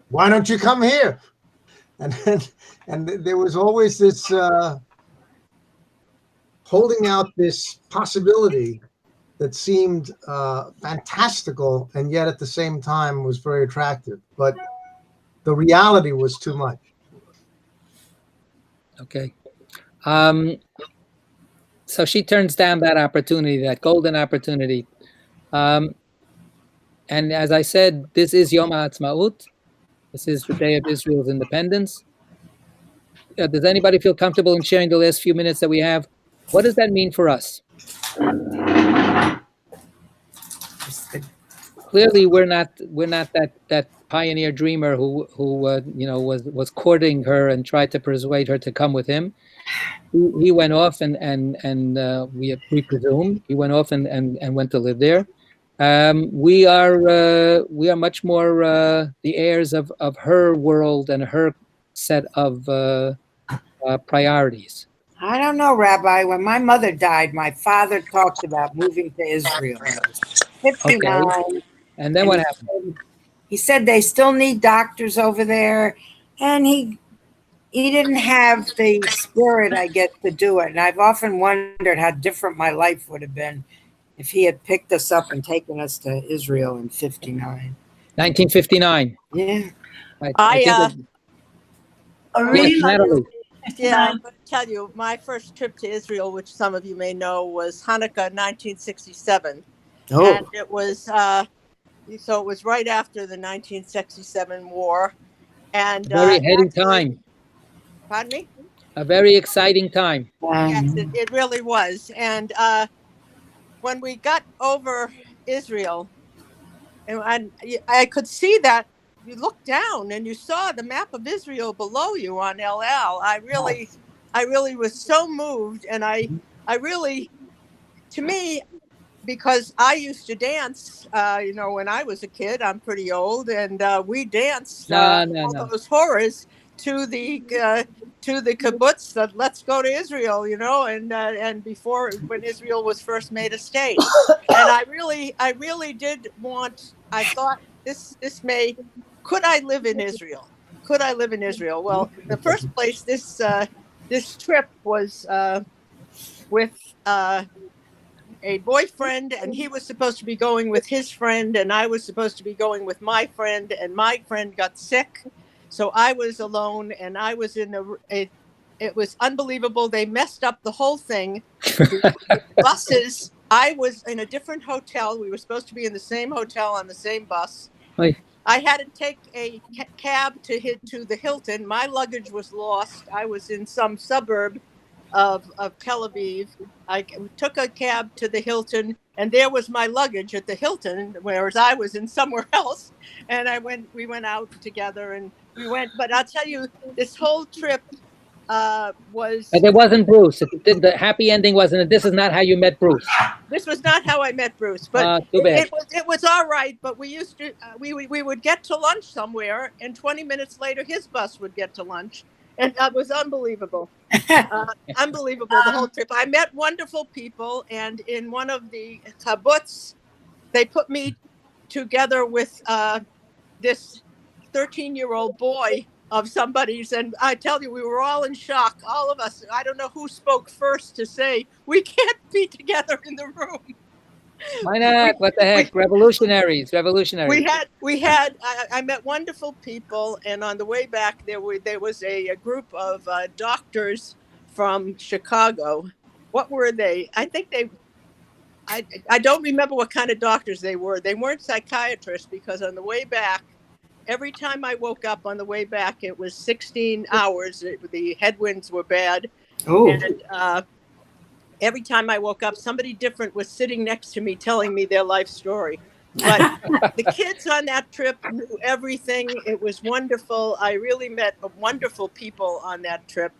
why don't you come here?" And there was always this holding out this possibility that seemed fantastical and yet at the same time was very attractive. But the reality was too much. Okay. So she turns down that opportunity, that golden opportunity. And as I said, this is Yom HaAtzmaut. This is the day of Israel's independence. Does anybody feel comfortable in sharing the last few minutes that we have? What does that mean for us? Clearly, we're not that pioneer dreamer who was courting her and tried to persuade her to come with him. He went off and we presume he went off and went to live there. We are much more the heirs of her world and her set of priorities. I don't know, Rabbi. When my mother died, my father talked about moving to Israel. 59. Okay. And then what happened? He said they still need doctors over there, and he didn't have the spirit, I guess, to do it. And I've often wondered how different my life would have been if he had picked us up and taken us to Israel in 59. 1959. Yeah. Natalie. Yeah, I'm going to tell you, my first trip to Israel, which some of you may know, was Hanukkah 1967. Oh. And it was, so it was right after the 1967 war. And Very heady time. Pardon me? A very exciting time. Yes, it really was. And when we got over Israel, and I could see that you looked down and you saw the map of Israel below you on El Al. I really was so moved, and I really, to me, because I used to dance, when I was a kid. I'm pretty old, and we danced those horrors to the kibbutz that let's go to Israel, and before, when Israel was first made a state. And I really did want. I thought this may. Could I live in Israel? Could I live in Israel? Well, in the first place, this trip was with a boyfriend, and he was supposed to be going with his friend, and I was supposed to be going with my friend, and my friend got sick, so I was alone, and I was in it was unbelievable. They messed up the whole thing. The buses. I was in a different hotel. We were supposed to be in the same hotel on the same bus. Hi. I had to take a cab to the Hilton. My luggage was lost. I was in some suburb of Tel Aviv. I took a cab to the Hilton, and there was my luggage at the Hilton, whereas I was in somewhere else. And we went out together, and we went. But I'll tell you, this whole trip was. But it wasn't Bruce. The happy ending wasn't. This is not how you met Bruce. This was not how I met Bruce, but it was all right. But we used to we would get to lunch somewhere, and 20 minutes later, his bus would get to lunch, and that was unbelievable. Unbelievable, the whole trip. I met wonderful people, and in one of the kibbutz, they put me together with this 13-year-old boy of somebody's, and I tell you, we were all in shock, all of us. I don't know who spoke first to say we can't be together in the room. Why not? What the heck? Revolutionaries. We had. I met wonderful people, and on the way back, there was a group of doctors from Chicago. What were they? I think they. I don't remember what kind of doctors they were. They weren't psychiatrists, because on the way back, every time I woke up on the way back, it was 16 hours. The headwinds were bad. Oh. And every time I woke up, somebody different was sitting next to me telling me their life story. But the kids on that trip knew everything. It was wonderful. I really met wonderful people on that trip.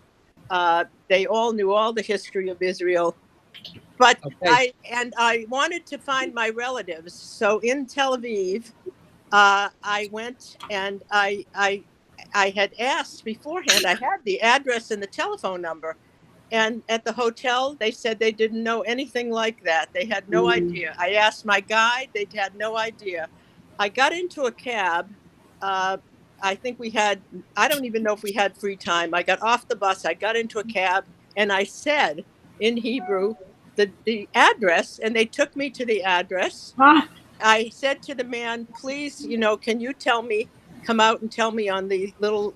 They all knew all the history of Israel. But okay. I wanted to find my relatives. So in Tel Aviv, I went, and I had asked beforehand. I had the address and the telephone number, and at the hotel they said they didn't know anything like that. They had no idea. I asked my guide; they had no idea. I got into a cab. I think I don't even know if we had free time. I got off the bus. I got into a cab, and I said, in Hebrew the address, and they took me to the address. I said to the man, please, can you come out and tell me on the little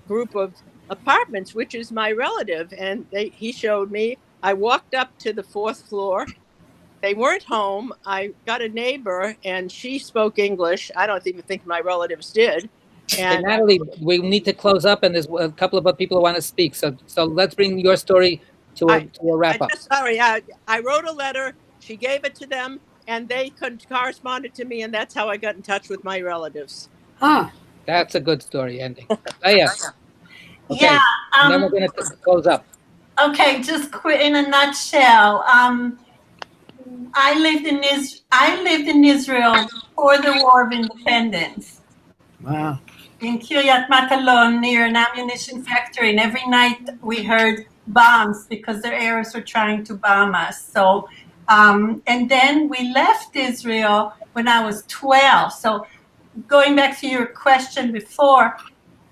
group of apartments, which is my relative? And he showed me. I walked up to the 4th floor. They weren't home. I got a neighbor, and she spoke English. I don't even think my relatives did. And Natalie, we need to close up, and there's a couple of people who want to speak. So let's bring your story to a wrap up. I wrote a letter. She gave it to them, and they corresponded to me, and that's how I got in touch with my relatives. That's a good story ending. Yes. Okay. Yeah. And then we're going to close up. Okay, just in a nutshell. I lived in Israel before the War of Independence. Wow. In Kiryat Matalon, near an ammunition factory, and every night we heard bombs because the Arabs were trying to bomb us. So, and then we left Israel when I was 12. So, going back to your question before,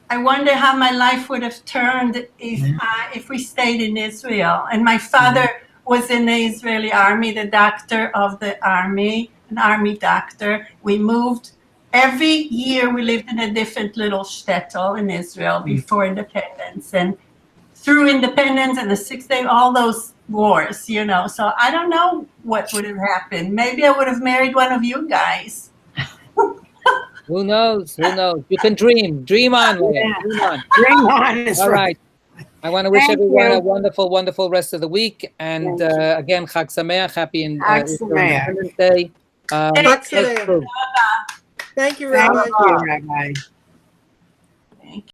I wonder how my life would have turned if we stayed in Israel. And my father was in the Israeli army, the doctor of the army, an army doctor. We moved. Every year we lived in a different little shtetl in Israel before independence. And through independence and the 6 Day, all those wars, So I don't know what would have happened. Maybe I would have married one of you guys. Who knows? Who knows? You can dream. Dream on, Leah. Dream on. Dream on. All right. I want to wish everyone a wonderful, wonderful rest of the week. And again, Chag Sameach, happy Independence Day. Thank you, Rabbi. Thank you, Rabbi.